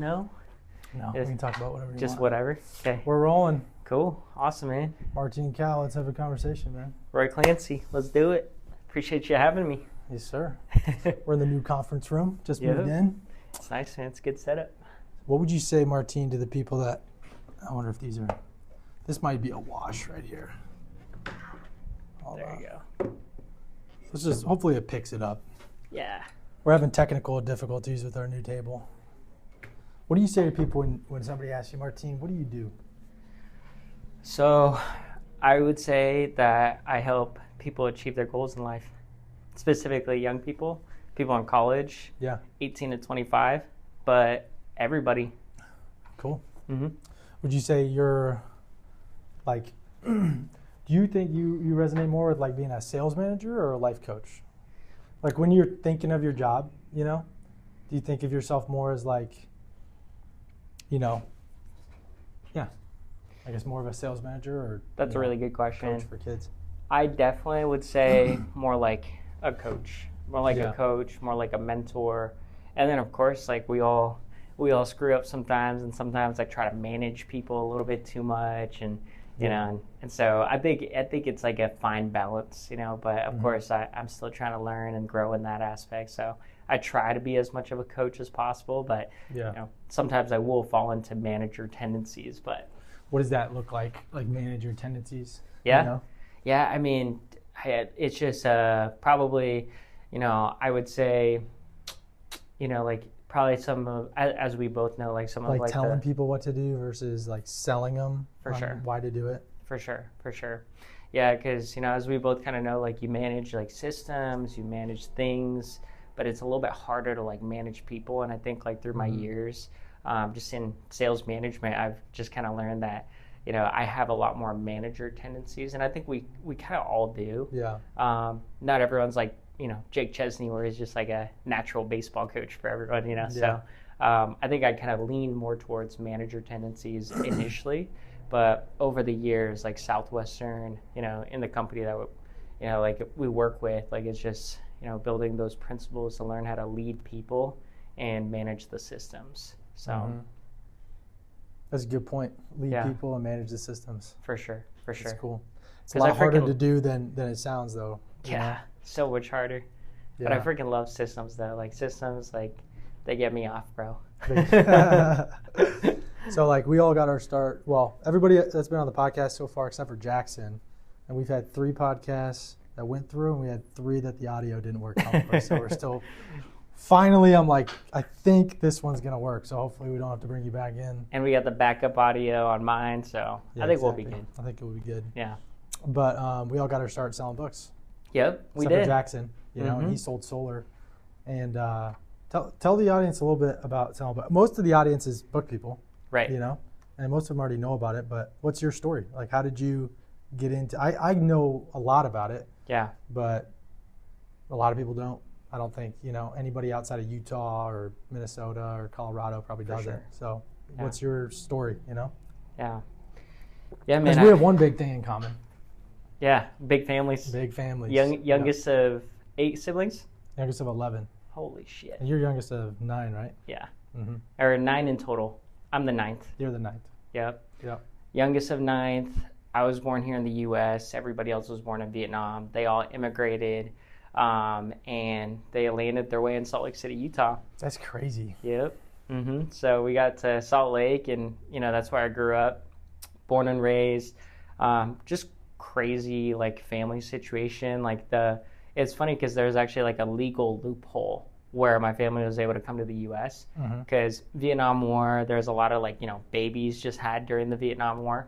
No? No, we can talk about whatever you want. Just whatever? Okay. We're rolling. Cool. Awesome, man. Martine Cao, let's have a conversation, man. Roy Clancy, let's do it. Appreciate you having me. Yes, sir. We're in the new conference room. Just Yep. moved in. It's nice, man. It's a good setup. What would you say, Martine, to the people that, I wonder if these are, this might be a wash right here. Hold There on. you go. Let's just, hopefully it picks it up. Yeah. We're having technical difficulties with our new table. What do you say to people when somebody asks you, Martine, what do you do? So I would say that I help people achieve their goals in life, specifically young people in college, 18 to 25, but everybody. Cool. Mm-hmm. Would you say you're like, do you think you resonate more with like being a sales manager or a life coach? Like when you're thinking of your job, do you think of yourself more as like, I guess more of a sales manager or That's a really good question. coach for kids? I definitely would say more like a coach, more like a mentor. And then of course, like we all screw up sometimes, and sometimes I try to manage people a little bit too much, and and so I think it's like a fine balance, but of course I'm still trying to learn and grow in that aspect. So I try to be as much of a coach as possible, but sometimes I will fall into manager tendencies. But what does that look like manager tendencies? Yeah. I mean, it's just probably, I would say, like probably some of, as we both know, like some of like telling people what to do versus like selling them for sure why to do it. For sure. Yeah, because as we both kind of know, like you manage like systems, you manage things, but it's a little bit harder to like manage people. And I think like through my years, just in sales management, I've just kind of learned that I have a lot more manager tendencies, and I think we kind of all do. Yeah. Not everyone's like Jake Chesney, where he's just like a natural baseball coach for everyone. Yeah. So I think I kind of lean more towards manager tendencies initially, but over the years, like Southwestern, in the company that like we work with, like it's just building those principles to learn how to lead people and manage the systems. So. That's a good point. Lead people and manage the systems. For sure. That's cool. It's a lot harder to do than it sounds, though. Yeah, so much harder. Yeah. But I freaking love systems, though. Like systems, like they get me off, bro. So like we all got our start. Well, everybody that's been on the podcast so far, except for Jackson, and we've had 3 podcasts that went through, and we had 3 that the audio didn't work out for. So we're still. Finally, I'm like, I think this one's going to work, so hopefully we don't have to bring you back in. And we got the backup audio on mine, so I think we'll be good. I think it will be good. Yeah. But we all got our start selling books. Yep, we Except did. for Jackson, and he sold solar. And tell the audience a little bit about selling books. Most of the audience is book people. Right. And most of them already know about it, but what's your story? Like, how did you get into I know a lot about it. Yeah. But a lot of people don't. I don't think, anybody outside of Utah or Minnesota or Colorado probably doesn't. Sure. So what's your story, Yeah. Yeah, man. Because we have one big thing in common. Yeah, big families. Big families. Youngest of 8 siblings? Youngest of 11. Holy shit. And you're youngest of 9, right? Yeah. Mm-hmm. Or 9 in total. I'm the 9th. You're the 9th. Yep. Yep. Youngest of 9th. I was born here in the U.S. Everybody else was born in Vietnam. They all immigrated. And they landed their way in Salt Lake City, Utah. That's crazy. Yep. So we got to Salt Lake, and that's where I grew up, born and raised. Just crazy like family situation. Like it's funny because there's actually like a legal loophole where my family was able to come to the U.S. Because Vietnam War, there's a lot of like babies just had during the Vietnam War,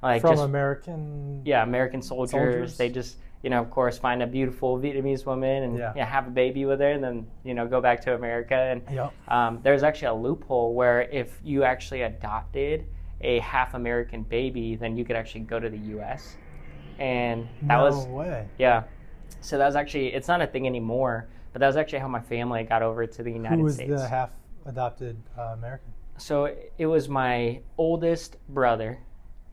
like from American. Yeah, American soldiers. They just. Of course, find a beautiful Vietnamese woman and have a baby with her, and then, go back to America. And there's actually a loophole where if you actually adopted a half American baby, then you could actually go to the U.S. And that No way. Yeah. So that was actually, it's not a thing anymore, but that was actually how my family got over to the United States. Who was the half adopted American? So it was my oldest brother,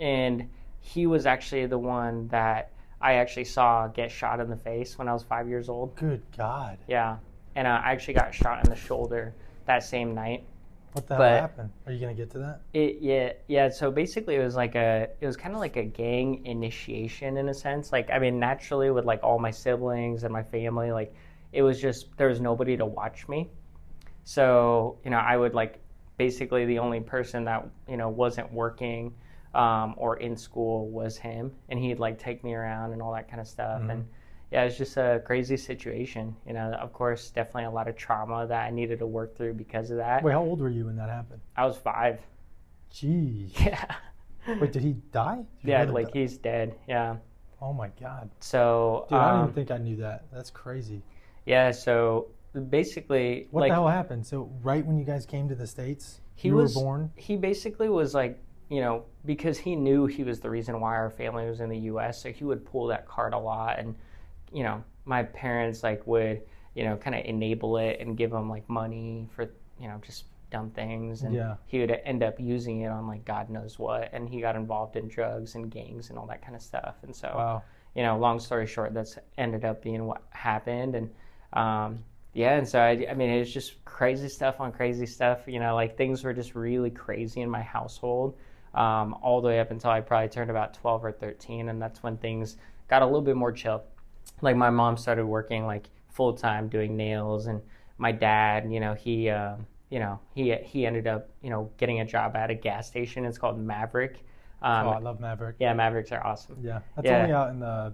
and he was actually the one that I actually saw get shot in the face when I was 5 years old. Good God. Yeah. And I actually got shot in the shoulder that same night. What the hell happened? Are you gonna get to that? Yeah. So basically, it was kind of like a gang initiation in a sense. Like, I mean, naturally with like all my siblings and my family, like it was just there was nobody to watch me. So I would like basically the only person that wasn't working or in school was him, and he'd like take me around and all that kind of stuff. Mm-hmm. And yeah, it's just a crazy situation. Of course, definitely a lot of trauma that I needed to work through because of that. Wait, how old were you when that happened? I was 5. Jeez. Yeah. Wait, did he die? Yeah, like he's dead. Yeah. Oh my God. So. Dude, I don't even think I knew that. That's crazy. Yeah. So basically, what the hell happened? So right when you guys came to the States, you were born. He basically was like, because he knew he was the reason why our family was in the U.S. So he would pull that card a lot, and my parents like would kind of enable it and give him like money for just dumb things, and he would end up using it on like God knows what, and he got involved in drugs and gangs and all that kind of stuff. And so long story short, that's ended up being what happened. And and so I mean it was just crazy stuff on crazy stuff, like things were just really crazy in my household all the way up until I probably turned about 12 or 13, and that's when things got a little bit more chill. Like my mom started working like full time doing nails, and my dad, he ended up, getting a job at a gas station. It's called Maverick. I love Maverick. Yeah, Mavericks are awesome. Yeah, that's only out in the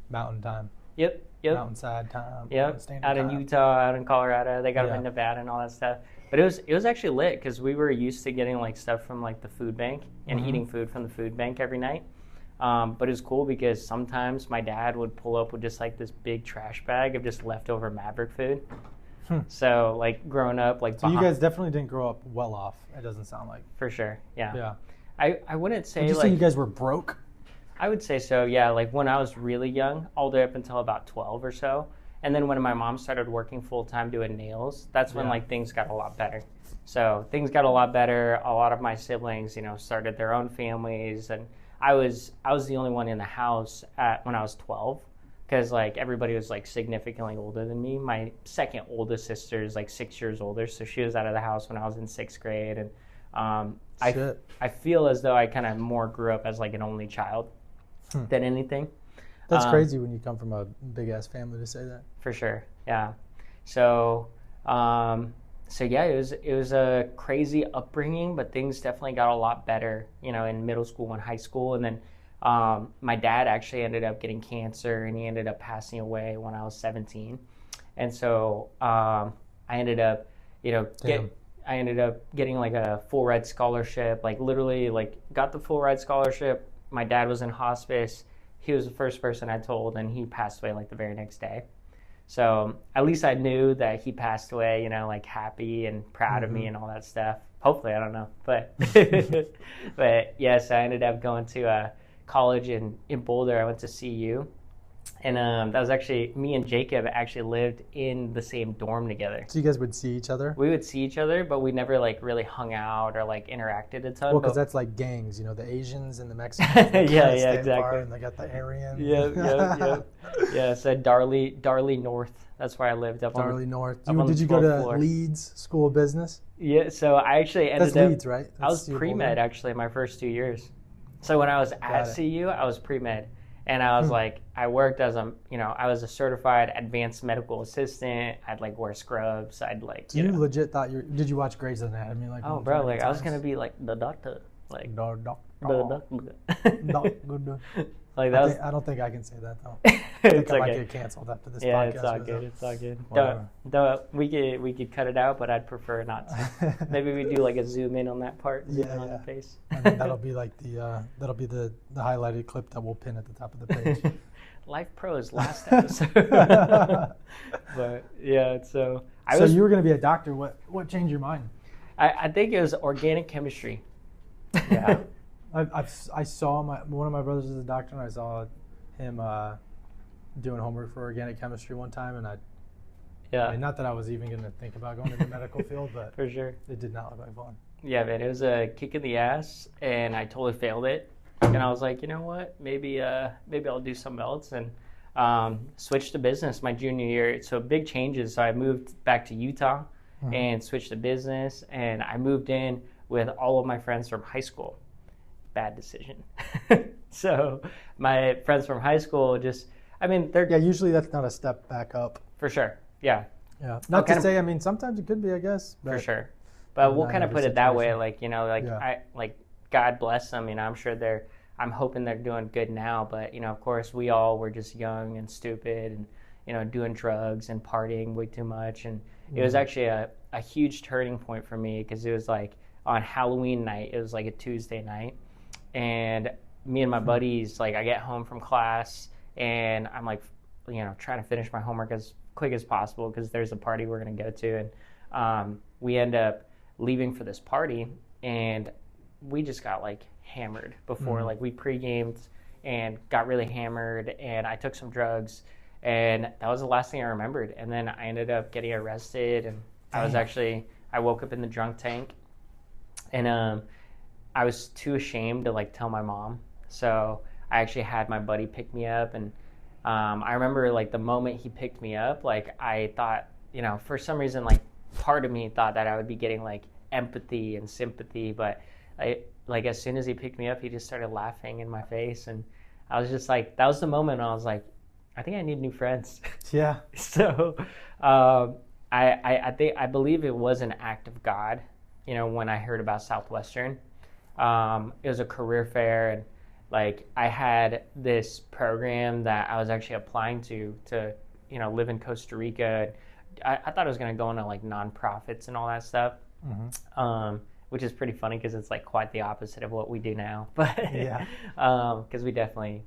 mountain time. Yep. Mountainside time. Yep. Out in Utah, out in Colorado, they got them in Nevada and all that stuff. But it was actually lit because we were used to getting like stuff from like the food bank and eating food from the food bank every night. But it was cool because sometimes my dad would pull up with just like this big trash bag of just leftover Maverick food. So like growing up, like you guys definitely didn't grow up well off. It doesn't sound like. For sure, yeah. Yeah. I wouldn't say Would you say you guys were broke? I would say so, yeah. Like when I was really young, all the way up until about 12 or so, and then when my mom started working full time doing nails, that's when like things got a lot better. So things got a lot better. A lot of my siblings, started their own families, and I was the only one in the house when I was 12, because like everybody was like significantly older than me. My second oldest sister is like 6 years older, so she was out of the house when I was in 6th grade, and I feel as though I kind of more grew up as like an only child than anything. That's crazy when you come from a big ass family to say that. For sure, yeah. So yeah, it was a crazy upbringing, but things definitely got a lot better, in middle school and high school. And then my dad actually ended up getting cancer, and he ended up passing away when I was 17. And so I ended up, getting like a full ride scholarship, like literally like got the full ride scholarship. My dad was in hospice. He was the first person I told, and he passed away like the very next day. So at least I knew that he passed away, like happy and proud of me and all that stuff. Hopefully, I don't know. But but yes, I ended up going to college in Boulder. I went to CU. And that was actually, me and Jacob actually lived in the same dorm together. So you guys would see each other? We would see each other, but we never like really hung out or like interacted a ton. Well, because that's like gangs, the Asians and the Mexicans. Yeah, exactly. And they got the Aryan. Yeah, so Darley North. That's where I lived up Darley on North. Up on Did the you go 12th to floor. Leeds School of Business? Yeah, so I actually ended That's up... Leeds, right? I was pre-med actually my first 2 years. So when I was at CU, I was pre-med. And I was like, I worked as I was a certified advanced medical assistant. I'd like wear scrubs. I'd like, So you legit thought did you watch Grey's Anatomy? Like, oh, bro, like I was going to be like the doctor. Like, the doctor. Like that was... I don't think I can say that though. It's I okay. might get canceled after this podcast. Yeah, it's all good. It's all good. We could cut it out, but I'd prefer not to. Maybe we do like a zoom in on that part, zoom in on the face. I mean, that'll be like the highlighted clip that we'll pin at the top of the page. Life Pros last episode. But yeah, so you were going to be a doctor. What changed your mind? I think it was organic chemistry. Yeah. I saw one of my brothers is a doctor, and I saw him doing homework for organic chemistry one time, and I mean, not that I was even going to think about going into the medical field, but for sure, it did not look like fun. Yeah, man, it was a kick in the ass, and I totally failed it. And I was like, you know what? Maybe I'll do something else, and switched to business my junior year. So big changes. So I moved back to Utah, and switched to business. And I moved in with all of my friends from high school. Bad decision. So my friends from high school they're usually that's not a step back up. For sure. Yeah. Yeah. Not to say, sometimes it could be, I guess. For sure. But we'll kind of put it that way, Yeah. God bless them. I'm sure I'm hoping they're doing good now. But, of course, we all were just young and stupid and, doing drugs and partying way too much. And it was actually a huge turning point for me because it was like on Halloween night. It was like a Tuesday night. And me and my buddies, I get home from class and I'm trying to finish my homework as quick as possible because there's a party we're going to go to. And we end up leaving for this party and we just got hammered before. We pre-gamed and got really hammered and I took some drugs and that was the last thing I remembered. And then I ended up getting arrested and I woke up in the drunk tank and I was too ashamed to tell my mom. So I actually had my buddy pick me up and I remember the moment he picked me up, I thought, for some reason, part of me thought that I would be getting empathy and sympathy, but as soon as he picked me up, he just started laughing in my face. And I was just that was the moment I was like, I think I need new friends. Yeah. So I believe it was an act of God, when I heard about Southwestern. It was a career fair and I had this program that I was actually applying to live in Costa Rica. I thought I was going to go into nonprofits and all that stuff, which is pretty funny because it's quite the opposite of what we do now. But yeah, because we definitely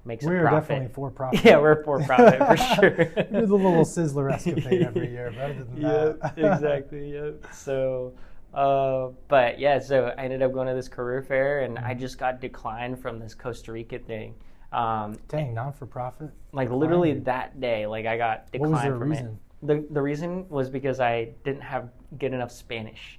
make some profit. We're definitely for profit. Yeah, we're for profit for sure. We do the little Sizzler escapade every year, but other than that, exactly. Yeah. So. But yeah, so I ended up going to this career fair and I just got declined from this Costa Rica thing. Dang, non-for-profit? Literally that day, I got declined what was the from reason? it. The reason was because I didn't have good enough Spanish.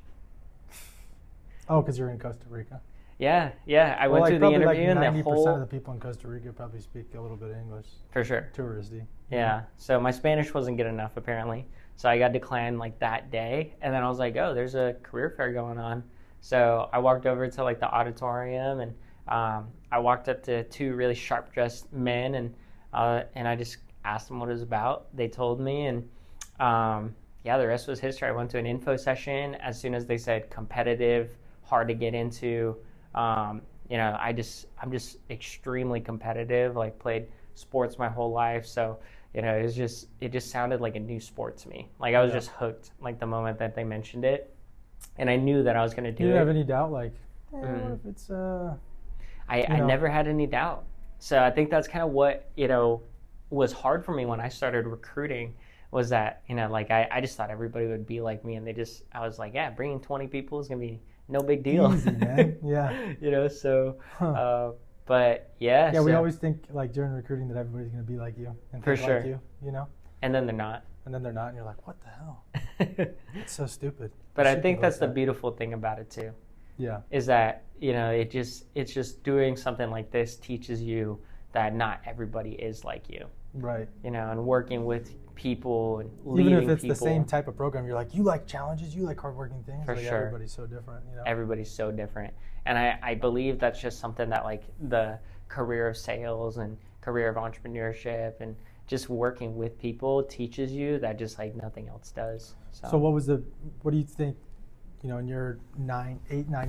Oh, because you're in Costa Rica? Yeah. I went through the interview and the 90% of the people in Costa Rica probably speak a little bit of English. For sure. Touristy. Yeah, so my Spanish wasn't good enough apparently. So I got declined that day, and then I was like, oh, there's a career fair going on. So I walked over to the auditorium, and I walked up to two really sharp dressed men, and I just asked them what it was about. They told me, and the rest was history. I went to an info session. As soon as they said competitive, hard to get into, I'm just extremely competitive. Played sports my whole life, so. It just sounded like a new sport to me. I was just hooked, the moment that they mentioned it, and I knew that I was going to do it. You didn't have any doubt, what if it's I never had any doubt. So I think that's kind of what was hard for me when I started recruiting was that I just thought everybody would be like me, and I was like, yeah, bringing 20 people is going to be no big deal. Easy, man. Yeah. So. Huh. But yeah. Yeah, we always think during recruiting that everybody's going to be like you and think like you, And then they're not. And you're like, what the hell? It's so stupid. But I think that's the beautiful thing about it too. Yeah. Is that, it's just doing something like this teaches you that not everybody is like you. Right. And working with people and leading people. Even if it's the same type of program, you're like, you like challenges, you like hardworking things. For sure. Everybody's so different, Everybody's so different. And I believe that's just something that the career of sales and career of entrepreneurship and just working with people teaches you that just nothing else does. So what do you think, in your 9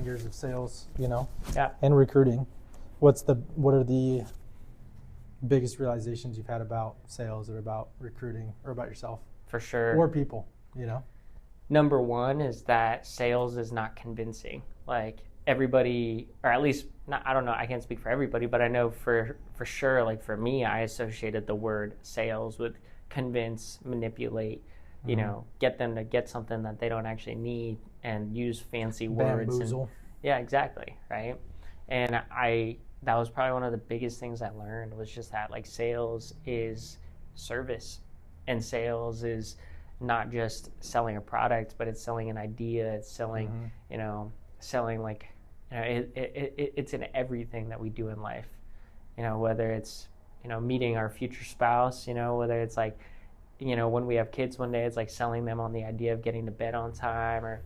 years of sales, and recruiting, what are the biggest realizations you've had about sales or about recruiting or about yourself? For sure. Or people, Number one is that sales is not convincing. Everybody, or at least not, I don't know, I can't speak for everybody, but I know for sure, for me, I associated the word sales with convince, manipulate, get them to get something that they don't actually need and use fancy words. Bamboozle. Yeah, exactly. Right. And that was probably one of the biggest things I learned was just that sales is service, and sales is not just selling a product, but it's selling an idea. It's selling, selling it's in everything that we do in life, whether it's, meeting our future spouse, whether it's you know, when we have kids one day, it's like selling them on the idea of getting to bed on time or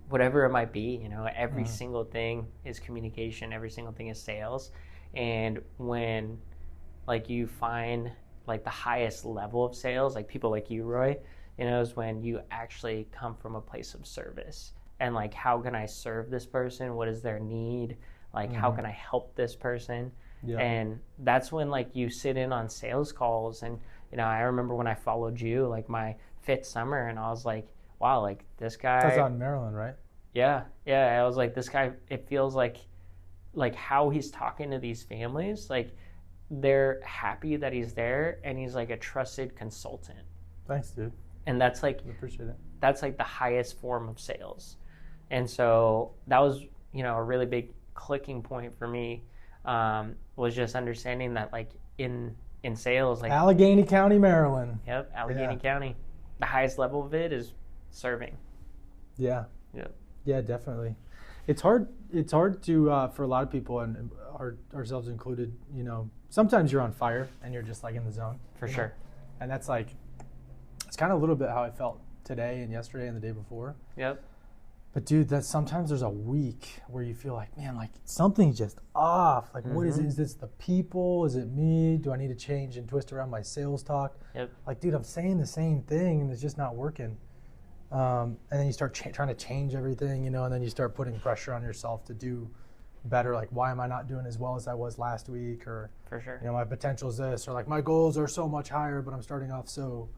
whatever it might be. You know, every single thing is communication, every single thing is sales. And when like you find like the highest level of sales, like people like you, Roy, you know, is when you actually come from a place of service and like, how can I serve this person? What is their need? Like, how can I help this person? Yeah. And that's when like you sit in on sales calls. And, you know, I remember when I followed you, like my 5th summer, and I was like, wow, like this guy. That's out in Maryland, right? Yeah. Yeah. I was like, this guy, it feels like how he's talking to these families, like they're happy that he's there and he's like a trusted consultant. Thanks, dude. And that's like, I appreciate it. That's like the highest form of sales. And so that was, you know, a really big clicking point for me, was just understanding that like in sales, like Allegheny County, Maryland. Yep. Allegheny County. The highest level of it is serving. Yeah. Yep. Yeah, definitely. It's hard to, for a lot of people, and ourselves included, you know, sometimes you're on fire and you're just like in the zone. For sure. And that's like, it's kind of a little bit how I felt today and yesterday and the day before. Yep. But dude, that sometimes there's a week where you feel like, man, like something's just off. Like, what is it? Is this the people? Is it me? Do I need to change and twist around my sales talk? Yep. Like, dude, I'm saying the same thing and it's just not working. And then you start trying to change everything, you know, and then you start putting pressure on yourself to do better. Like, why am I not doing as well as I was last week? Or, for sure, you know, my potential is this, or like my goals are so much higher, but I'm starting off so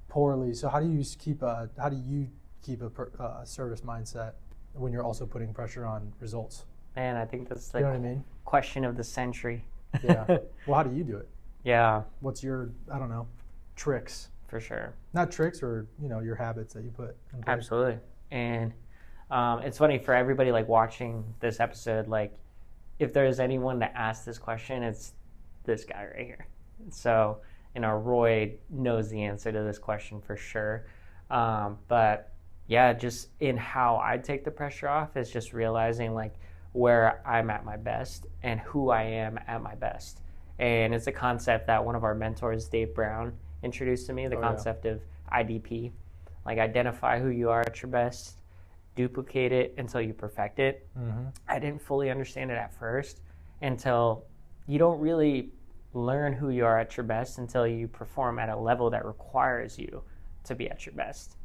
poorly. So how do you keep a service mindset when you're also putting pressure on results? Man, I think that's the you know what I mean? Question of the century. Yeah. Well, how do you do it? Yeah. What's your, I don't know, tricks? For sure. Not tricks, or, you know, your habits that you put in place. Absolutely. And it's funny for everybody like watching this episode, like if there's anyone to ask this question, it's this guy right here. So, you know, Roy knows the answer to this question for sure. But yeah, just in how I take the pressure off is just realizing like where I'm at my best and who I am at my best. And it's a concept that one of our mentors, Dave Brown, introduced to me, the concept of IDP. Like, identify who you are at your best, duplicate it until you perfect it. I didn't fully understand it at first until you don't really learn who you are at your best until you perform at a level that requires you to be at your best.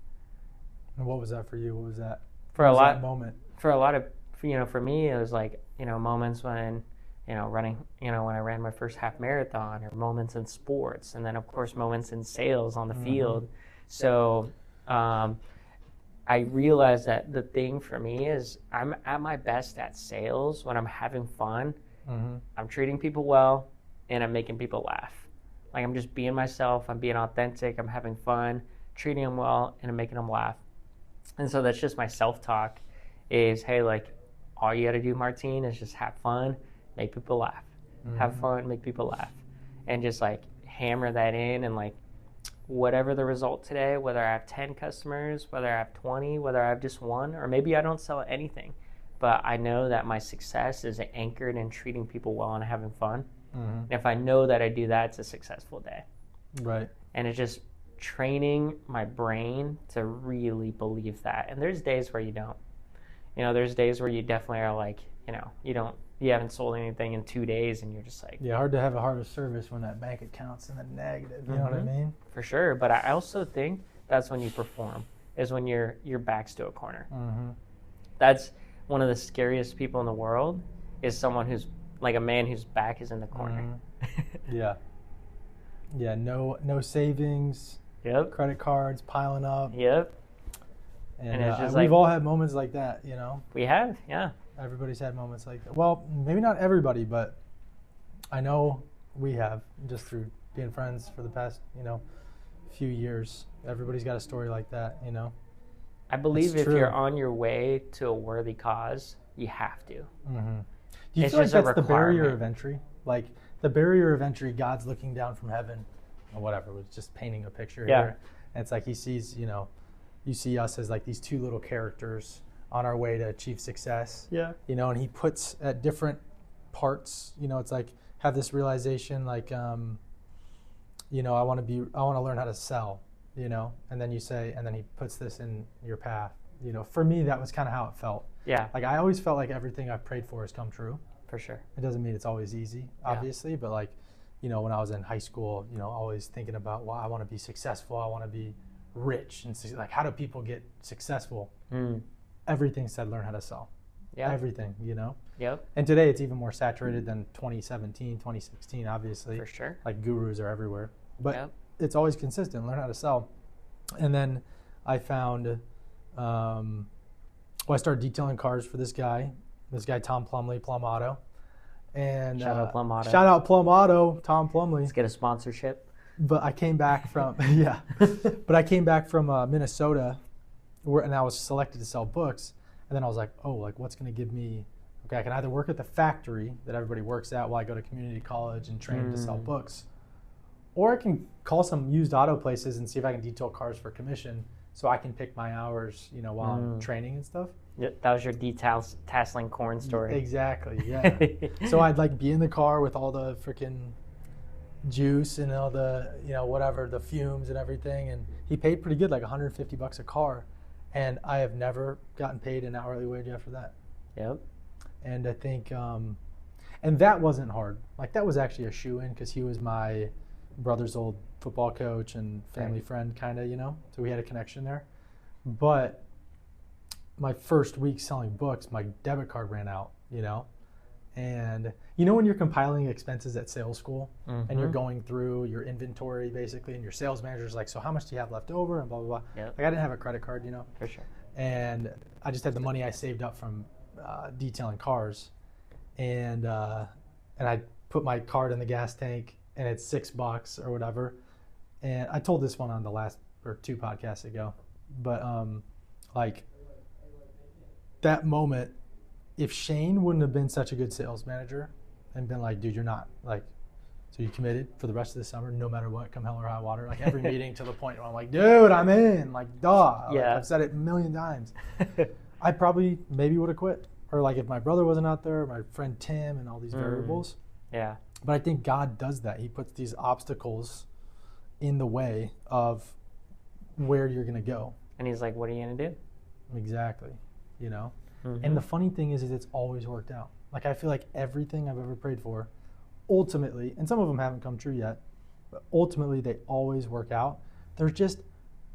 And what was that for you? What was that? For a lot moment. For a lot of, you know, for me, it was like, you know, moments when, you know, running, you know, when I ran my first half marathon, or moments in sports, and then of course moments in sales on the field. So I realized that the thing for me is I'm at my best at sales when I'm having fun, I'm treating people well, and I'm making people laugh. Like, I'm just being myself, I'm being authentic, I'm having fun, treating them well, and I'm making them laugh. And so that's just my self-talk is, hey, like, all you got to do, Martine, is just have fun, make people laugh. Have fun, make people laugh. And just, like, hammer that in, and, like, whatever the result today, whether I have 10 customers, whether I have 20, whether I have just one, or maybe I don't sell anything, but I know that my success is anchored in treating people well and having fun. And if I know that I do that, it's a successful day. Right. And it's just training my brain to really believe that. And there's days where you don't. You know, there's days where you definitely are like, you know, you haven't sold anything in 2 days, and you're just like... Yeah, hard to have a heart of service when that bank account's in the negative, you know what I mean? For sure, but I also think that's when you perform, is when your back's to a corner. That's one of the scariest people in the world, is someone who's, like a man whose back is in the corner. Yeah. Yeah, no savings. Yep. Credit cards piling up. Yep. And it's just we've all had moments like that, you know? We have, yeah. Everybody's had moments like that. Well, maybe not everybody, but I know we have, just through being friends for the past, you know, few years. Everybody's got a story like that, you know? I believe if you're on your way to a worthy cause, you have to. Do you feel like that's the barrier of entry? Like, the barrier of entry, God's looking down from heaven, or whatever, was just painting a picture here. And it's like he sees, you know, you see us as like these two little characters on our way to achieve success. Yeah. You know, and he puts at different parts, you know, it's like have this realization, like, I want to learn how to sell, and then you say, and then he puts this in your path. For me, that was kind of how it felt. Yeah. Like I always felt like everything I've prayed for has come true. For sure. It doesn't mean it's always easy, obviously, but like, when I was in high school, always thinking about, well, I want to be successful. I want to be rich. And so, like, how do people get successful? Everything said learn how to sell. Yeah. Everything, Yep. And today it's even more saturated than 2017, 2016, obviously. For sure. Like gurus are everywhere. But it's always consistent. Learn how to sell. And then I found, I started detailing cars for this guy, Tom Plumley, Plum Auto. And shout out Plum Auto. Shout out Plum Auto, Tom Plumley. Let's get a sponsorship. But I came back from Minnesota, and I was selected to sell books. And then I was like, oh, like what's going to give me? Okay, I can either work at the factory that everybody works at while I go to community college and train to sell books, or I can call some used auto places and see if I can detail cars for commission, so I can pick my hours, while I'm training and stuff. Yeah, that was your tasseling corn story. Exactly, yeah. So I'd like be in the car with all the freaking juice and all the, whatever, the fumes and everything. And he paid pretty good, like $150 a car. And I have never gotten paid an hourly wage after that. Yep. And I think, and that wasn't hard. Like that was actually a shoe-in because he was my brother's old football coach and family friend kind of, so we had a connection there. But my first week selling books, my debit card ran out, and when you're compiling expenses at sales school and you're going through your inventory basically, and your sales manager's like, so how much do you have left over and blah, blah, blah. Yep. Like I didn't have a credit card, For sure. And I just had the money I saved up from detailing cars, and I put my card in the gas tank and it's $6 or whatever. And I told this one on the last or 2 podcasts ago, but like that moment, if Shane wouldn't have been such a good sales manager and been like, dude, you're not like, so you committed for the rest of the summer, no matter what, come hell or high water, like every meeting to the point where I'm like, dude, I'm in, like, duh. Like, I've said it a million times. I probably maybe would have quit. Or like if my brother wasn't out there, my friend Tim and all these variables. Yeah. But I think God does that. He puts these obstacles in the way of where you're going to go. And he's like, what are you going to do? Exactly. And the funny thing is it's always worked out. Like I feel like everything I've ever prayed for, ultimately, and some of them haven't come true yet, but ultimately they always work out. There's just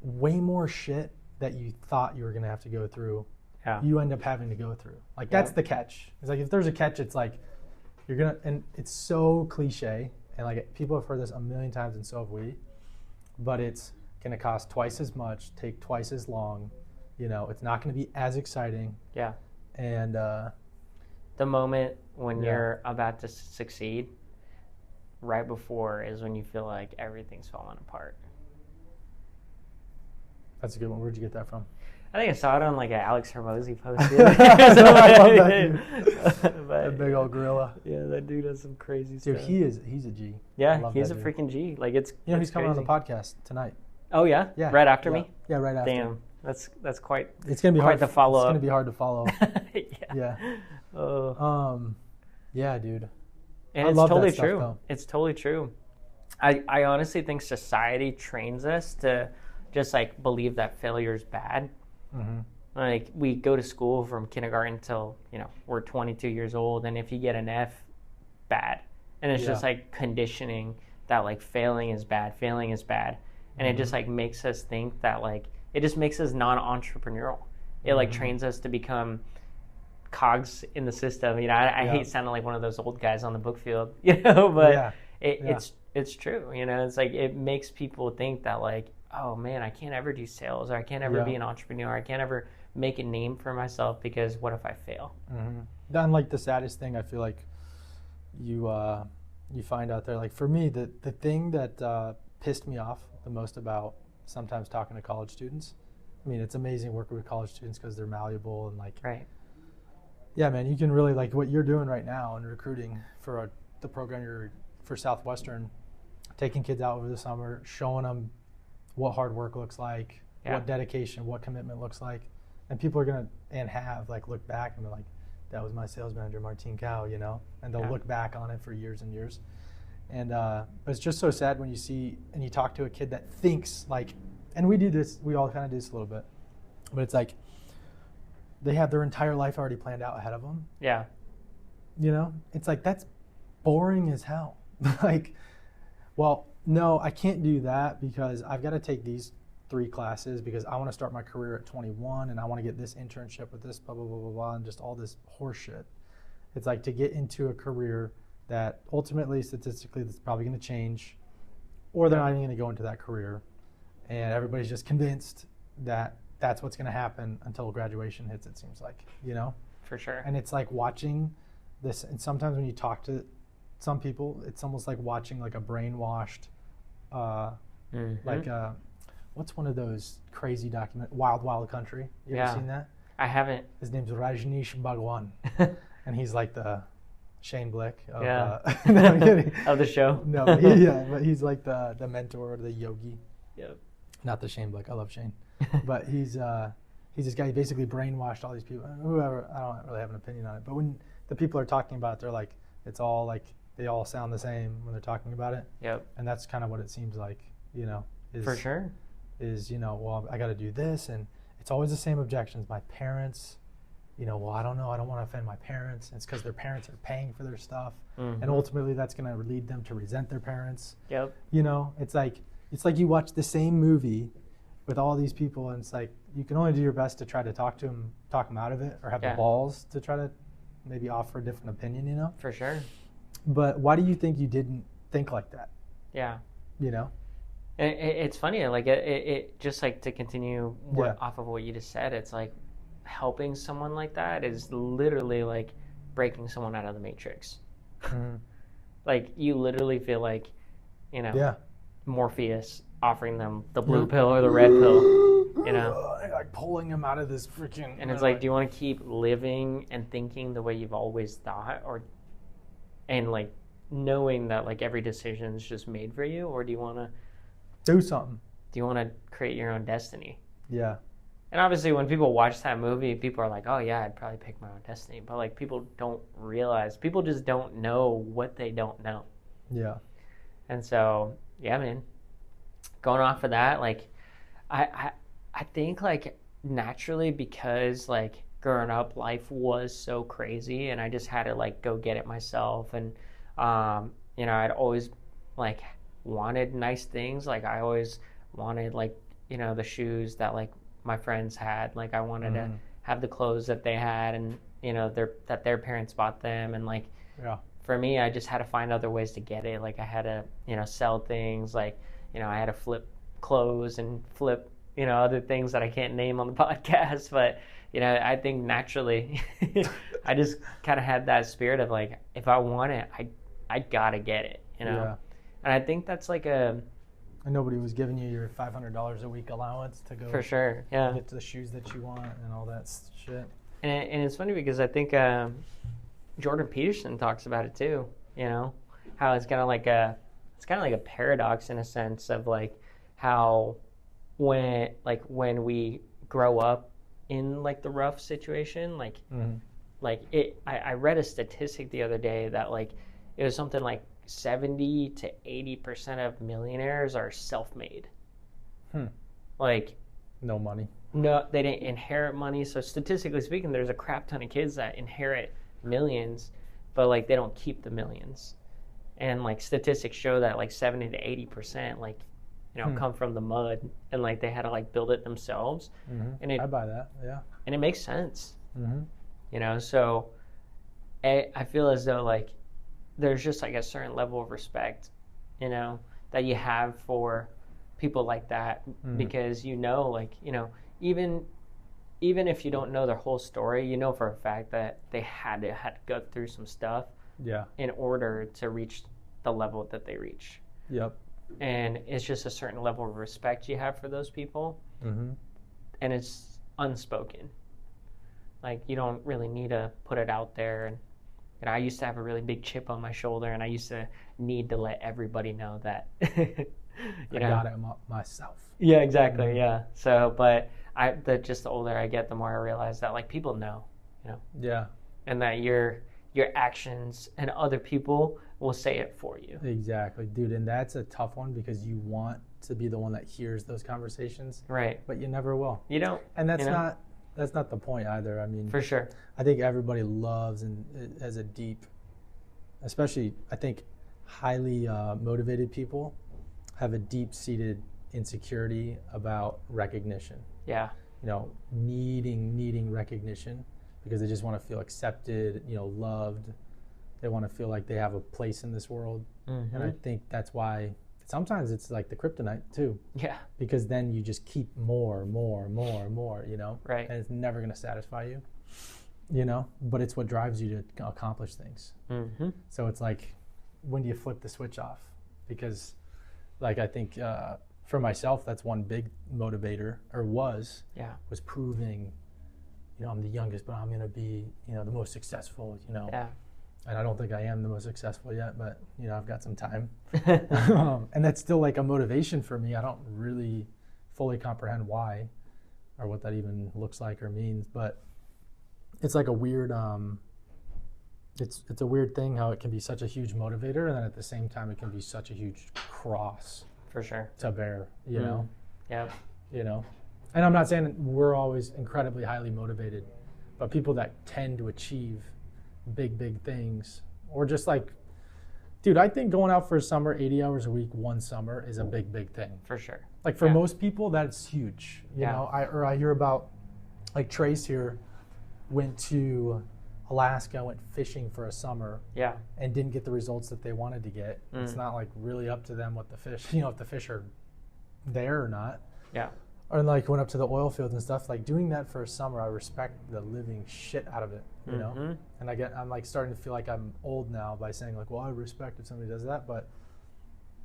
way more shit that you thought you were going to have to go through. Yeah. You end up having to go through. Like that's the catch. It's like if there's a catch, it's like you're going to, and it's so cliche, and like people have heard this a million times and so have we, but it's going to cost twice as much, take twice as long. It's not going to be as exciting. Yeah. And the moment when you're about to succeed, right before is when you feel like everything's falling apart. That's a good one. Where'd you get that from? I think I saw it on like an Alex Hermosi post. I love that dude. That big old gorilla. Yeah, that dude does some crazy stuff. Dude, he's a G. Yeah, he's a freaking G. Like it's he's coming on the podcast tonight. Oh yeah? Yeah. Right after me? Yeah, right after. Damn. That's quite. It's gonna be quite hard to follow. It's gonna be hard to follow. Yeah. Yeah, dude. And it's totally true. Though. It's totally true. I honestly think society trains us to just like believe that failure is bad. Mm-hmm. Like we go to school from kindergarten till we're 22 years old, and if you get an F, bad. And it's just like conditioning that like failing is bad, and it just like makes us think that like. It just makes us non-entrepreneurial. It like trains us to become cogs in the system. I hate sounding like one of those old guys on the book field, but it's true. It's like it makes people think that like, oh man, I can't ever do sales, or I can't ever be an entrepreneur. I can't ever make a name for myself because what if I fail? Mm-hmm. Then like the saddest thing I feel like you find out there, like for me, the thing that pissed me off the most about sometimes talking to college students. I mean, it's amazing working with college students because they're malleable and like, yeah, man, you can really like what you're doing right now in recruiting for the program for Southwestern, taking kids out over the summer, showing them what hard work looks like, what dedication, what commitment looks like. And people are going to, and have like look back and be like, that was my sales manager, Martine Cao, and they'll look back on it for years and years. And it's just so sad when you see and you talk to a kid that thinks like, and we all kind of do this a little bit, but it's like they have their entire life already planned out ahead of them. Yeah. You know, it's like, that's boring as hell. Like, well, no, I can't do that because I've got to take these 3 classes because I want to start my career at 21 and I want to get this internship with this blah, blah, blah, blah, blah, and just all this horse shit. It's like to get into a career that ultimately, statistically, that's probably going to change, or they're not even going to go into that career. And everybody's just convinced that that's what's going to happen until graduation hits, it seems like, you know? For sure. And it's like watching this, and sometimes when you talk to some people, it's almost like watching like a brainwashed, like what's one of those crazy Wild Wild Country? You ever seen that? I haven't. His name's Rajneesh Bhagwan, and he's like the Shane Blick of, no, I'm kidding. Of the show. No, but he's like the mentor, the yogi. Yep. Not the Shane Blick. I love Shane, but he's this guy who basically brainwashed all these people. Whoever, I don't really have an opinion on it, but when the people are talking about it, they're like, it's all like they all sound the same when they're talking about it. Yep. And that's kind of what it seems like, you know. For sure. Is, you know, well, I got to do this, and it's always the same objections. My parents, you know, well, I don't know, I don't want to offend my parents. It's because their parents are paying for their stuff, and ultimately that's going to lead them to resent their parents. Yep. You know, it's like you watch the same movie with all these people, and it's like you can only do your best to try to talk them out of it, or have the balls to try to maybe offer a different opinion, you know? For sure. But why do you think you didn't think like that? Yeah. You know? It's funny, like it just like to continue off of what you just said, it's like helping someone like that is literally like breaking someone out of the matrix. Like you literally feel like, you know, Morpheus offering them the blue pill or the red pill, you know, like pulling him out of this freaking. And it's like, do you want to keep living and thinking the way you've always thought, and like knowing that like every decision is just made for you, or do you want to do something? Do you want to create your own destiny? Yeah. And obviously when people watch that movie, people are like, oh yeah, I'd probably pick my own destiny. But like people don't realize, people just don't know what they don't know. Yeah. And so, yeah, man, going off of that, like I think like naturally, because like growing up, life was so crazy and I just had to like go get it myself. And, you know, I'd always like wanted nice things. Like I always wanted like, you know, the shoes that like my friends had. Like I wanted to have the clothes that they had, and you know, that their parents bought them. And like for me, I just had to find other ways to get it. Like I had to, you know, sell things. Like, you know, I had to flip clothes and flip, you know, other things that I can't name on the podcast. But you know, I think naturally I just kind of had that spirit of like, if I want it, I gotta get it, you know. And I think that's like and nobody was giving you your $500 a week allowance to go for sure, get the shoes that you want and all that shit. And it's funny because I think Jordan Peterson talks about it too. You know, how it's kind of like a paradox in a sense of like how when we grow up in like the rough situation, like I read a statistic the other day that like it was something like 70 to 80% of millionaires are self-made. Like no money. No, they didn't inherit money. So statistically speaking, there's a crap ton of kids that inherit millions, but like they don't keep the millions. And like statistics show that like 70 to 80% like, you know, come from the mud, and like they had to like build it themselves. And I buy that. Yeah. And it makes sense. You know, so I feel as though like there's just like a certain level of respect, you know, that you have for people like that, because you know, like, you know, even if you don't know their whole story, you know for a fact that they had to go through some stuff in order to reach the level that they reach. Yep. And it's just a certain level of respect you have for those people, and it's unspoken. Like you don't really need to put it out there. And you know, I used to have a really big chip on my shoulder, and I used to need to let everybody know that. I got it myself. Yeah, exactly. Yeah. So, but the older I get, the more I realize that like people know, you know. Yeah. And that you're your actions and other people will say it for you. Exactly, dude. And that's a tough one because you want to be the one that hears those conversations, right? But you never will. You don't. And that's not the point either. I mean, for sure. I think everybody loves and has a deep, especially I think highly motivated people have a deep-seated insecurity about recognition. Yeah. You know, needing recognition because they just want to feel accepted, you know, loved. They want to feel like they have a place in this world. Mm-hmm. And I think that's why sometimes it's like the kryptonite too. Yeah. Because then you just keep more, you know? Right. And it's never going to satisfy you, you know? But it's what drives you to accomplish things. Mm-hmm. So it's like, when do you flip the switch off? Because like I think for myself, that's one big motivator, or was proving, you know, I'm the youngest, but I'm going to be, you know, the most successful, you know. Yeah. And I don't think I am the most successful yet, but, you know, I've got some time. And that's still like a motivation for me. I don't really fully comprehend why or what that even looks like or means, but it's like a weird, it's a weird thing how it can be such a huge motivator, and then at the same time it can be such a huge cross. For sure. To bear, you know? Yeah. You know? And I'm not saying we're always incredibly highly motivated, but people that tend to achieve big things, or just like, dude, I think going out for a summer, 80 hours a week, one summer is a big thing. For sure. Like for most people, that's huge. You know, I hear about, like Trace here went to Alaska, went fishing for a summer, and didn't get the results that they wanted to get. It's not like really up to them what the fish, you know, if the fish are there or not. Yeah. Or like went up to the oil fields and stuff. Like doing that for a summer, I respect the living shit out of it, you know. And I'm like starting to feel like I'm old now by saying like, well, I respect if somebody does that, but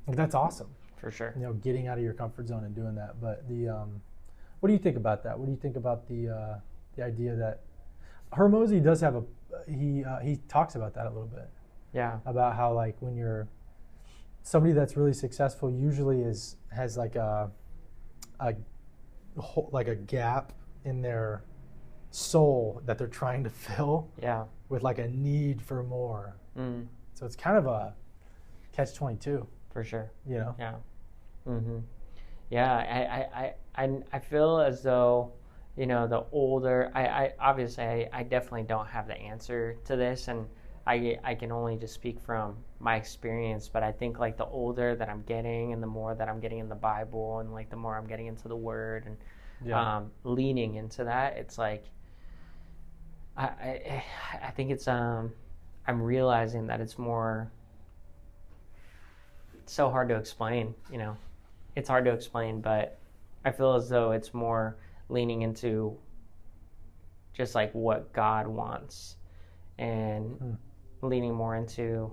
like, that's awesome. For sure. You know, getting out of your comfort zone and doing that. But the, what do you think about that? What do you think about the idea that Hormozy does have he talks about that a little bit. Yeah. About how like when you're somebody that's really successful usually has like a gap in their soul that they're trying to fill. Yeah. With like a need for more. So it's kind of a catch-22. For sure. You know. Yeah. Mm-hmm. Yeah. I feel as though, you know, the older, I obviously definitely don't have the answer to this, and I can only just speak from my experience, but I think like the older that I'm getting and the more that I'm getting in the Bible and like the more I'm getting into the Word and leaning into that, it's like, I think it's, I'm realizing that it's so hard to explain, you know, it's hard to explain, but I feel as though it's more leaning into just like what God wants and leaning more into,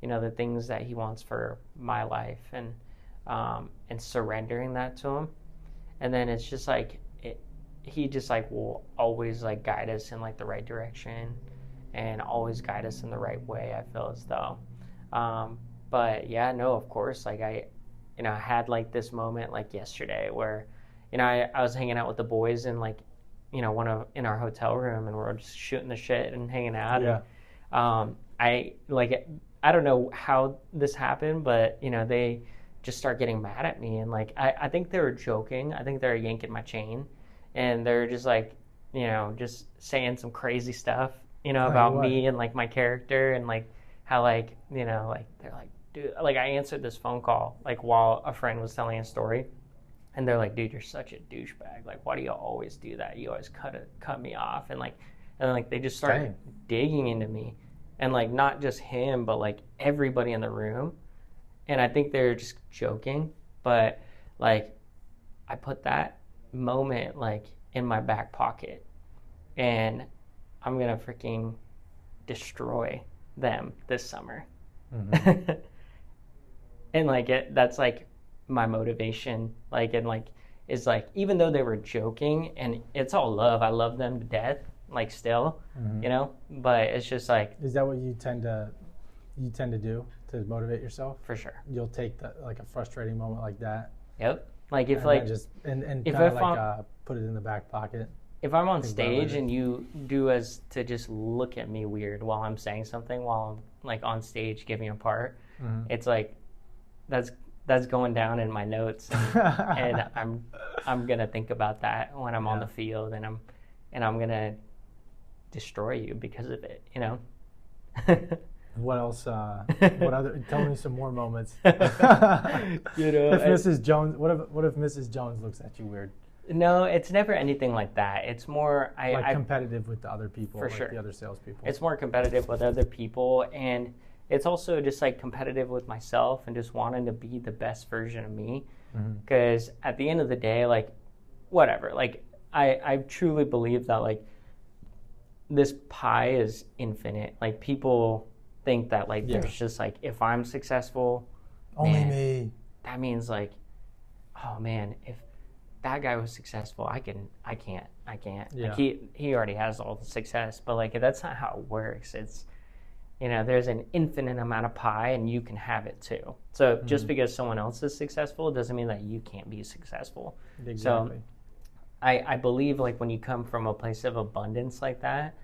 you know, the things that he wants for my life and surrendering that to him. And then it's just like, he just like will always like guide us in like the right direction and always guide us in the right way, I feel as though. But yeah, no, of course, like I had like this moment like yesterday where, you know, I was hanging out with the boys in like, you know, in our hotel room, and we're just shooting the shit and hanging out. Yeah. And, I don't know how this happened, but, you know, they just start getting mad at me. And like, I think they were joking. I think they were yanking my chain, and they're just like, you know, just saying some crazy stuff, you know, about me and like my character, and like how like, you know, like they're like, dude, like I answered this phone call like while a friend was telling a story. And they're like, dude, you're such a douchebag. Like, why do you always do that? You always cut me off. And they just started digging into me. And like, not just him, but like everybody in the room. And I think they're just joking. But like, I put that moment like in my back pocket. And I'm going to freaking destroy them this summer. Mm-hmm. And like, that's like my motivation, like, and like, is like, even though they were joking, and it's all love, I love them to death, like still, you know, but it's just like. Is that what you tend to do to motivate yourself? For sure. You'll take like a frustrating moment like that. Yep. Like if and like just and kind of like put it in the back pocket. if I'm on Think stage about it. and you do as to just look at me weird while I'm saying something, while I'm like on stage giving a part, it's like that's going down in my notes, and I'm gonna think about that when I'm on the field, and I'm gonna destroy you because of it, you know. What else? What other? Tell me some more moments. You know, If Mrs. Jones, what if Mrs. Jones looks at you weird? No, it's never anything like that. It's more Like competitive with the other people, for like sure. the other salespeople. It's more competitive with other people, and it's also just like competitive with myself and just wanting to be the best version of me. Because at the end of the day, like, whatever, like I truly believe that like this pie is infinite. Like, people think that like there's just like, if I'm successful, Only me. that means like, oh man, if that guy was successful, I can't. Yeah. Like, he already has all the success, but like that's not how it works. It's, you know, there's an infinite amount of pie and you can have it too. So just because someone else is successful doesn't mean that you can't be successful. Exactly. So I believe like when you come from a place of abundance like that,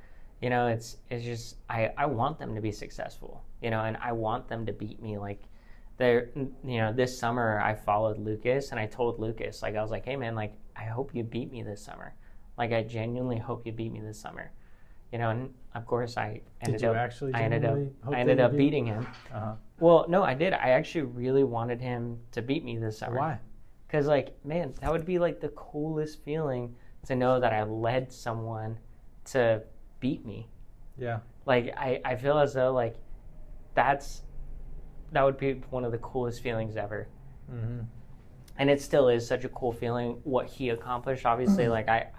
you know, it's just I want them to be successful, you know, and I want them to beat me. Like, there, you know, this summer I followed Lucas, and I told Lucas, like, I was like, hey man, like, I hope you beat me this summer. Like, I genuinely hope you beat me this summer. You know, and of course I ended up beating him. Well, no, I did. I actually really wanted him to beat me this summer. Why? Because, like, man, that would be like the coolest feeling to know that I led someone to beat me. Yeah. Like, I feel as though like that would be one of the coolest feelings ever. And it still is such a cool feeling what he accomplished. Obviously, like I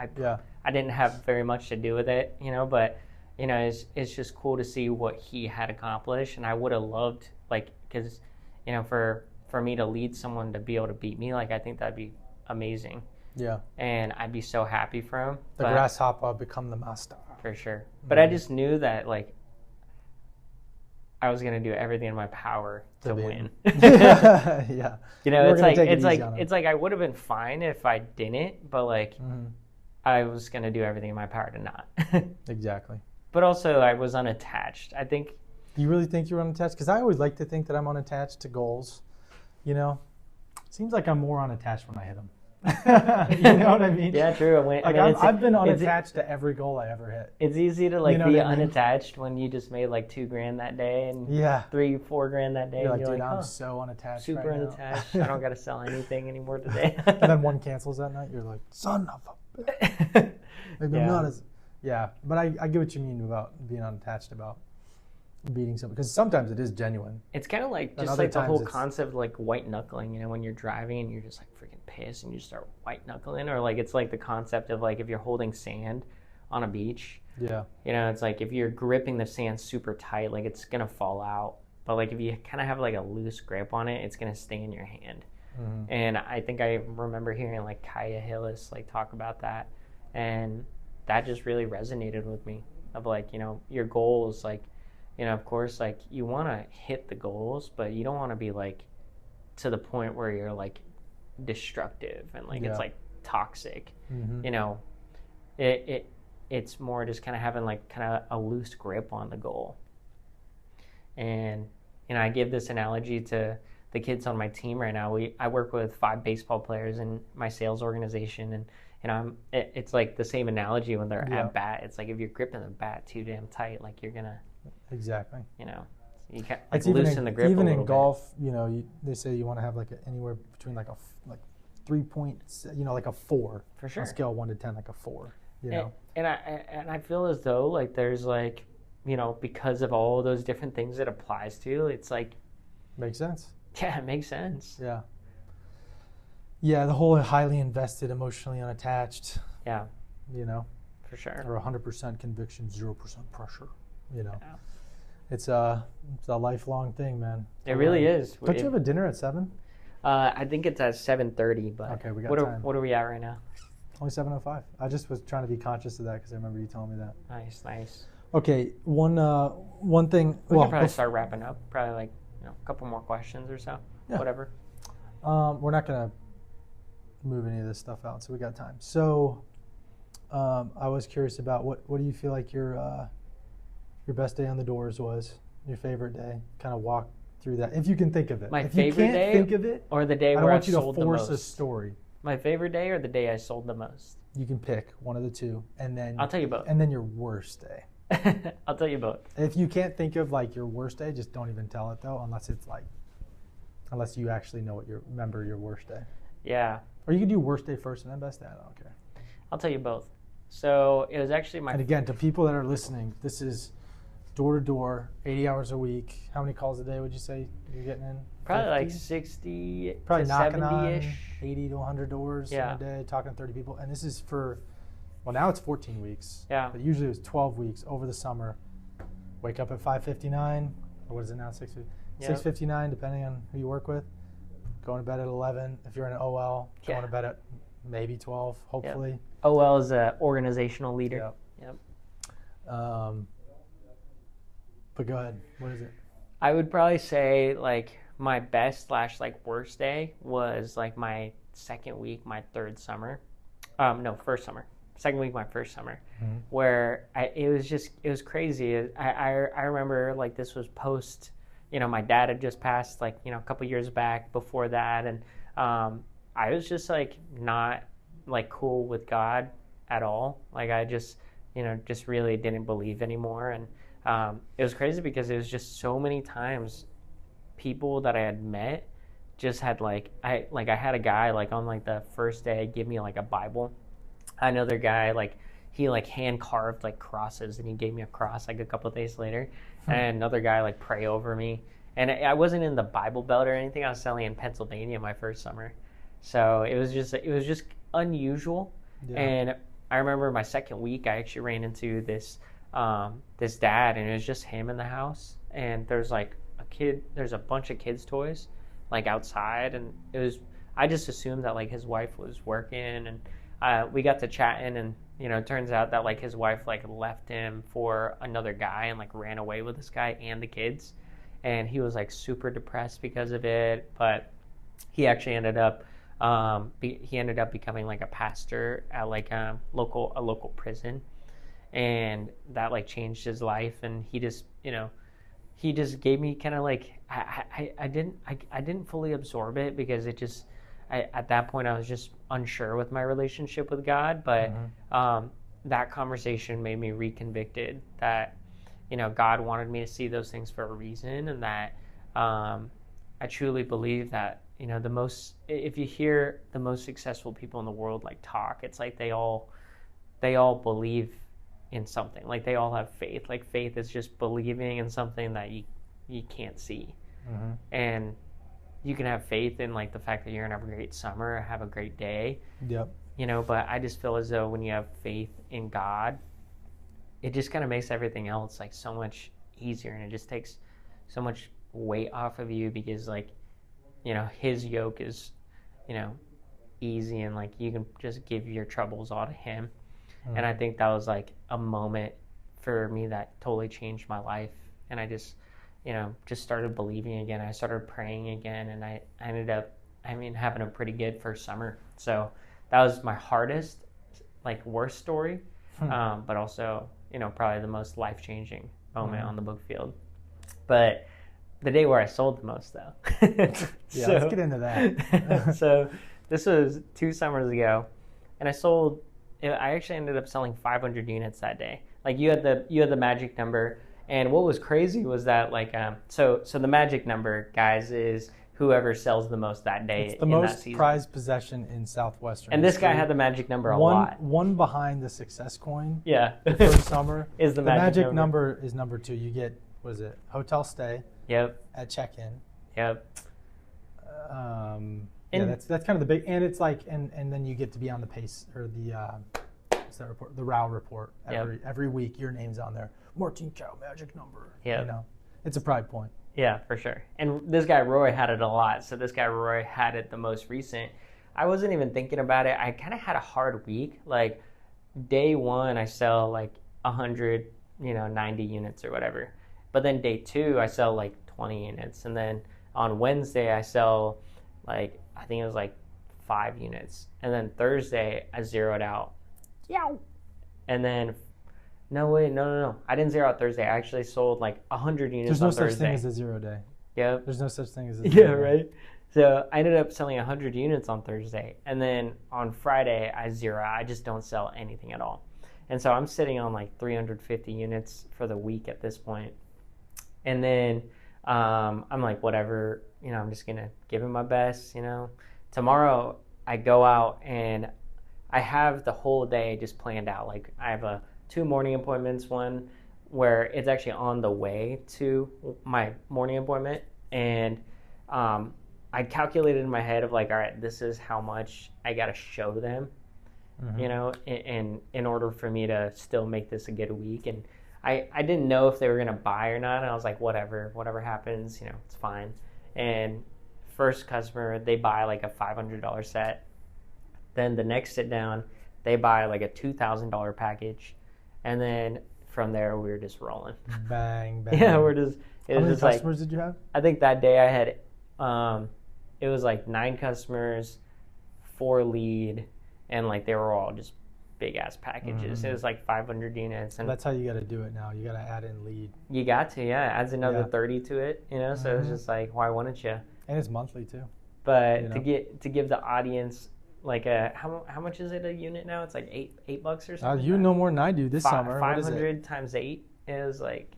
didn't have very much to do with it, you know, but you know, it's just cool to see what he had accomplished. And I would have loved, like, because, you know, for me to lead someone to be able to beat me, like, I think that'd be amazing. Yeah. And I'd be so happy for him. The grasshopper become the master. For sure. But I just knew that, like, I was gonna do everything in my power to win. Yeah. You know, it's like I would have been fine if I didn't, but like I was gonna do everything in my power to not. Exactly. But also, I was unattached. I think. Do you really think you're unattached? Because I always like to think that I'm unattached to goals. You know, seems like I'm more unattached when I hit them. You know what I mean? Yeah, true. I've been unattached to every goal I ever hit. It's easy to like You know be what I mean? unattached when you just made like $2,000 that day and $3-4 grand that day. You're and like, you're dude, like, I'm so unattached. super right unattached. Now. I don't got to sell anything anymore today. And then one cancels that night. You're like, son of a bitch. Maybe I'm not as. Yeah, but I get what you mean about being unattached about beating something, because sometimes it is genuine. It's kind of like And just other like the times whole it's- concept of like white knuckling, you know, when you're driving and you're just like freaking pissed and you start white knuckling, or like it's like the concept of like if you're holding sand on a beach, Yeah. you know, it's like if you're gripping the sand super tight, like it's gonna fall out, but like if you kind of have like a loose grip on it, it's gonna stay in your hand. And I think I remember hearing like Kaya Hillis like talk about that, and that just really resonated with me of like, you know, your goals, like, you know, of course, like you want to hit the goals, but you don't want to be like to the point where you're like destructive and like it's like toxic. You know, it's more just kind of having like kind of a loose grip on the goal. And you know, I give this analogy to the kids on my team right now. I work with 5 baseball players in my sales organization, and you know, it's like the same analogy when they're at bat. It's like if you're gripping the bat too damn tight, like you're gonna. Exactly. You know, you can't like It's loosen the grip. Even a in little golf, you know, they say you want to have like anywhere between like 3 points, you know, like a 4. For sure. On a scale of 1 to 10, like a 4. You know. And I feel as though like there's like, you know, because of all those different things it applies to, it's like. Makes sense. Yeah, it makes sense. Yeah. Yeah, the whole highly invested, emotionally unattached. Yeah. You know. For sure. Or 100% conviction, 0% pressure. You know. Yeah. It's a lifelong thing, man. It really is. Don't you have a dinner at 7? I think it's at 7:30, but okay, we got time. What are we at right now? Only 7:05. I just was trying to be conscious of that because I remember you telling me that. Nice. Okay, one thing. We can probably start wrapping up. Probably like, you know, a couple more questions or so. Yeah. Whatever. We're not gonna move any of this stuff out, so we got time. So, I was curious about what do you feel like your best day on the doors was? Your favorite day? Kind of walk through that if you can think of it. If you can't think of it, or the day I where want I sold the most. you to force a story. My favorite day or the day I sold the most? You can pick one of the two, and then I'll tell you both. And then your worst day. I'll tell you both. If you can't think of like your worst day, just don't even tell it though, unless you actually know remember your worst day. Yeah. Or you can do worst day first and then best day. I don't care. I'll tell you both. So it was actually And again, to people that are listening, this is door to door, 80 hours a week. How many calls a day would you say you're getting in? Probably 50? like 60 Probably to knocking 70-ish. on 80 to 100 doors in a day, talking to 30 people. And this is now it's 14 weeks. Yeah. But usually it was 12 weeks over the summer. Wake up at 5:59, or what is it now, 6:59, depending on who you work with. Going to bed at 11. If you're in an OL, going to bed at maybe 12, hopefully. Yep. OL is an organizational leader. Yep. But go ahead. What is it? I would probably say like my best / worst day was like my second week, my third summer. First summer. Second week, my first summer, where it was crazy. I remember like this was post, my dad had just passed like, a couple years back before that. And I was just like not like cool with God at all. Like I just really didn't believe anymore. And it was crazy because it was just so many times people that I had met just had I had a guy like on like the first day give me like a Bible. Another guy he hand carved like crosses and he gave me a cross like a couple of days later. And another guy like pray over me. And I wasn't in the Bible Belt or anything. I was selling in Pennsylvania my first summer. So it was just unusual. Yeah. And I remember my second week I actually ran into this dad, and it was just him in the house, and there's there's a bunch of kids' toys like outside, and I just assumed that like his wife was working, and we got to chatting, and it turns out that like his wife like left him for another guy and like ran away with this guy and the kids, and he was like super depressed because of it. But he actually ended up becoming like a pastor at like a local prison, and that like changed his life. And he just gave me kind of like I didn't fully absorb it because at that point I was just unsure with my relationship with God. But that conversation made me reconvicted that God wanted me to see those things for a reason, and that I truly believe that if you hear the most successful people in the world like talk, it's like they all believe in something. Like they all have faith. Like faith is just believing in something that you can't see. And you can have faith in like the fact that you're gonna have a great summer, have a great day. Yep. But I just feel as though when you have faith in God, it just kind of makes everything else like so much easier, and it just takes so much weight off of you because like his yoke is easy, and like you can just give your troubles all to him. And I think that was like a moment for me that totally changed my life, and I just started believing again. I started praying again, and I ended up having a pretty good first summer. So that was my hardest like worst story, but also probably the most life-changing moment on the book field. But the day where I sold the most, though. Yeah, let's get into that. So this was 2 summers ago, and I actually ended up selling 500 units that day. Like you had the magic number, and what was crazy was that like so the magic number, guys, is whoever sells the most that day. It's the most prized possession in Southwestern. And this guy had the magic number a lot. One behind the success coin. Yeah. The first summer is the magic number is number 2. You get hotel stay. Yep. At check-in. Yep. That's kind of the big, and it's like, and then you get to be on the pace or the what's that report? The ROW report every week. Your name's on there. Martine Cao, magic number. Yeah. It's a pride point. Yeah, for sure. And this guy Roy had it a lot. So this guy Roy had it the most recent. I wasn't even thinking about it. I kind of had a hard week. Like day 1, I sell like 100, 90 units or whatever. But then day 2, I sell like 20 units. And then on Wednesday, I sell I think it was like 5 units. And then Thursday, I zeroed out. Yeah. And then, no, I didn't zero out Thursday. I actually sold like 100 units on Thursday. There's no such thing as a 0 day. Yep. There's no such thing as a 0 day. Right? So I ended up selling 100 units on Thursday. And then on Friday, I zero. I just don't sell anything at all. And so I'm sitting on like 350 units for the week at this point. And then I'm like, whatever, I'm just going to give it my best, Tomorrow I go out and I have the whole day just planned out. Like I have 2 morning appointments, one where it's actually on the way to my morning appointment. And I calculated in my head of like, all right, this is how much I got to show them, in order for me to still make this a good week. And I didn't know if they were going to buy or not. And I was like, whatever happens, it's fine. And first customer, they buy like a $500 set. Then the next sit down, they buy like a $2,000 package. And then from there, we were just rolling. Bang, bang. Yeah, How many customers did you have? I think that day I had, it was like 9 customers, 4 lead, and like they were all just big ass packages. It was like 500 units. And that's how you got to do it now. You got to add in lead. You got to, yeah. Adds another 30 to it, so it's just like, why wouldn't you? And it's monthly too. But to give the audience like how much is it a unit now? It's like $8 or something. You know more than I do this summer. 500 times 8 is like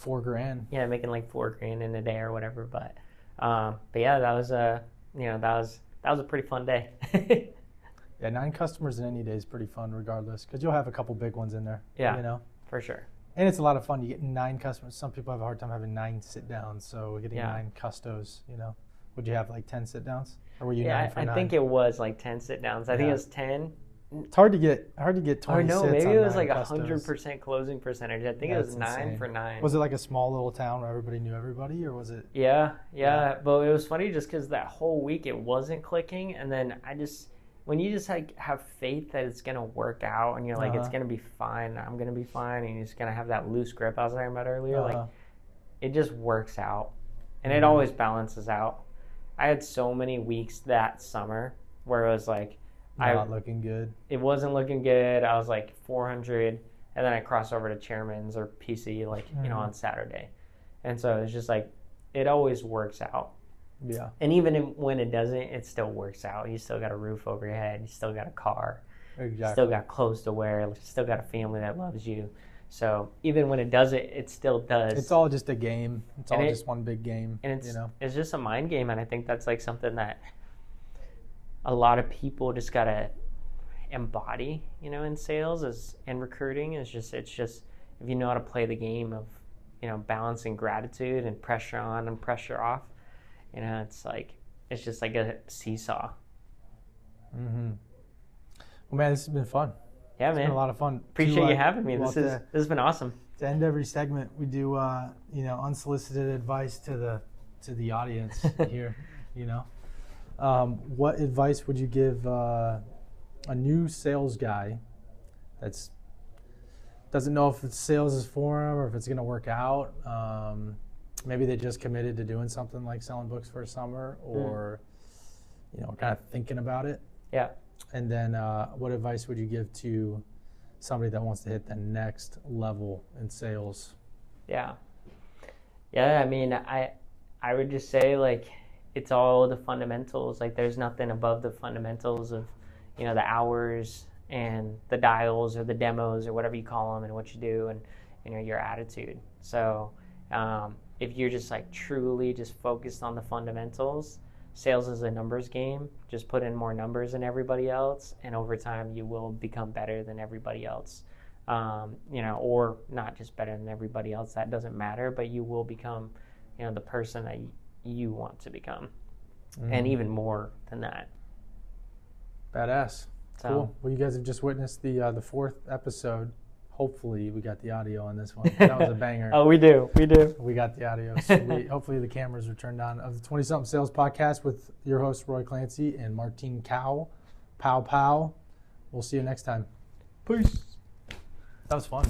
$4,000. Yeah, making like $4,000 in a day or whatever. But yeah, that was that was a pretty fun day. Yeah, 9 customers in any day is pretty fun regardless, because you'll have a couple big ones in there. Yeah, for sure. And it's a lot of fun. You get 9 customers. Some people have a hard time having 9 sit downs, so getting 9 custos. Would you have like 10 sit downs, or were you 9 for 9? I think it was like 10 sit downs. I think it was 10. It's hard to get 20 sits. Oh no, maybe it was like custos. 100% closing percentage. I think it was 9 insane. for 9. Was it like a small little town where everybody knew everybody, or was it? Yeah. But it was funny just because that whole week it wasn't clicking, and then when you just like have faith that it's gonna work out, and you're like, it's gonna be fine, I'm gonna be fine, and you're just gonna have that loose grip I was talking about earlier, like it just works out, and it always balances out. I had so many weeks that summer where it was like not looking good. It wasn't looking good. I was like 400, and then I crossed over to Chairman's or PC on Saturday, and so it's just like it always works out. Yeah. And even when it doesn't, it still works out. You still got a roof over your head. You still got a car. Exactly. Still got clothes to wear. You still got a family that loves you. So even when it doesn't, it still does. It's all just a game. It's all just one big game. And it's just a mind game. And I think that's like something that a lot of people just got to embody, in sales and recruiting. It's just if you know how to play the game of, balancing gratitude and pressure on and pressure off. It's just like a seesaw. Mm-hmm. Well, man, this has been fun. Yeah, it's man. It's been a lot of fun. Appreciate you having me. This has been awesome. To end every segment, we do unsolicited advice to the audience here. What advice would you give a new sales guy that's doesn't know if sales is for him or if it's going to work out? Maybe they just committed to doing something like selling books for a summer, or kind of thinking about it. Yeah. And then what advice would you give to somebody that wants to hit the next level in sales? Yeah. I mean, I would just say like it's all the fundamentals. Like there's nothing above the fundamentals of the hours and the dials or the demos or whatever you call them and what you do and your attitude. So if you're just like truly just focused on the fundamentals, sales is a numbers game. Just put in more numbers than everybody else, and over time you will become better than everybody else. Or not just better than everybody else. That doesn't matter, but you will become, the person that you want to become, and even more than that. Badass. Cool. Well, you guys have just witnessed the 4th episode. Hopefully, we got the audio on this one. That was a banger. Oh, we do. We got the audio. Sweet. Hopefully, the cameras are turned on. Of the 20-something Sales Podcast with your host, Roy Clancy, and Martine Cao. Pow, pow. We'll see you next time. Peace. That was fun.